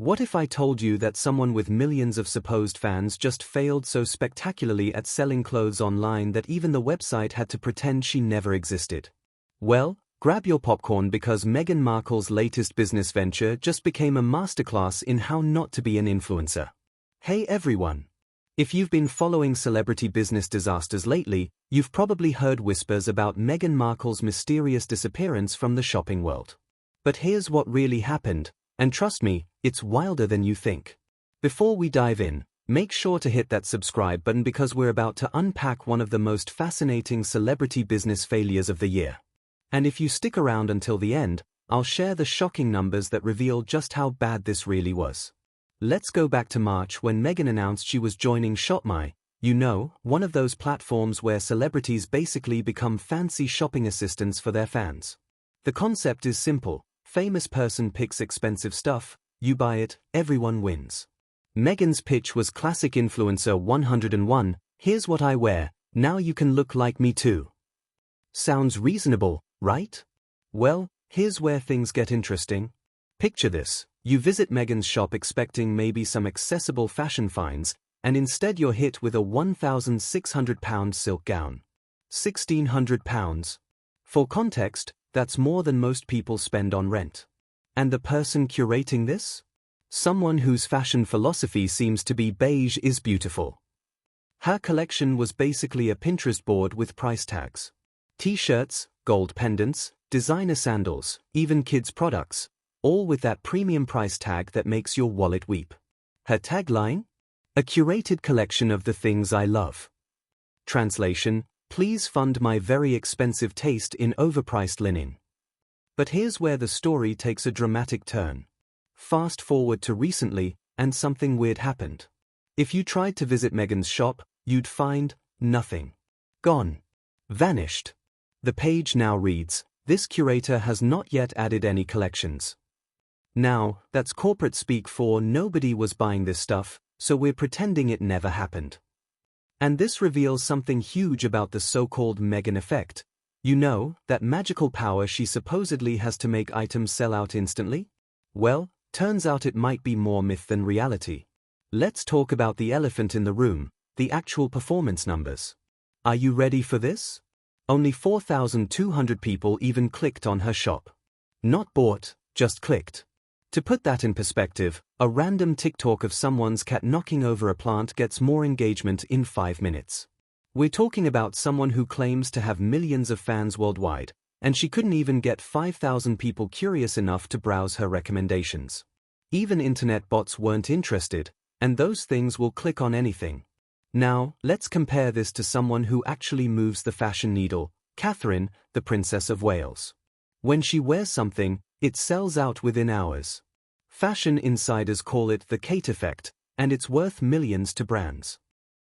What if I told you that someone with millions of supposed fans just failed so spectacularly at selling clothes online that even the website had to pretend she never existed? Well, grab your popcorn because Meghan Markle's latest business venture just became a masterclass in how not to be an influencer. Hey everyone! If you've been following celebrity business disasters lately, you've probably heard whispers about Meghan Markle's mysterious disappearance from the shopping world. But here's what really happened, and trust me, it's wilder than you think. Before we dive in, make sure to hit that subscribe button because we're about to unpack one of the most fascinating celebrity business failures of the year. And if you stick around until the end, I'll share the shocking numbers that reveal just how bad this really was. Let's go back to March when Meghan announced she was joining ShopMy, one of those platforms where celebrities basically become fancy shopping assistants for their fans. The concept is simple: famous person picks expensive stuff, you buy it, everyone wins. Meghan's pitch was classic influencer 101, here's what I wear, now you can look like me too. Sounds reasonable, right? Well, here's where things get interesting. Picture this. You visit Meghan's shop expecting maybe some accessible fashion finds, and instead you're hit with a £1,600 silk gown. £1,600. For context, that's more than most people spend on rent. And the person curating this? Someone whose fashion philosophy seems to be beige is beautiful. Her collection was basically a Pinterest board with price tags. T-shirts, gold pendants, designer sandals, even kids' products, all with that premium price tag that makes your wallet weep. Her tagline? A curated collection of the things I love. Translation: please fund my very expensive taste in overpriced linen. But here's where the story takes a dramatic turn. Fast forward to recently, and something weird happened. If you tried to visit Meghan's shop, you'd find nothing. Gone. Vanished. The page now reads, "This curator has not yet added any collections." Now, that's corporate speak for nobody was buying this stuff, so we're pretending it never happened. And this reveals something huge about the so-called Meghan effect. That magical power she supposedly has to make items sell out instantly? Well, turns out it might be more myth than reality. Let's talk about the elephant in the room, the actual performance numbers. Are you ready for this? Only 4,200 people even clicked on her shop. Not bought, just clicked. To put that in perspective, a random TikTok of someone's cat knocking over a plant gets more engagement in 5 minutes. We're talking about someone who claims to have millions of fans worldwide, and she couldn't even get 5,000 people curious enough to browse her recommendations. Even internet bots weren't interested, and those things will click on anything. Now, let's compare this to someone who actually moves the fashion needle, Catherine, the Princess of Wales. When she wears something, it sells out within hours. Fashion insiders call it the Kate effect, and it's worth millions to brands.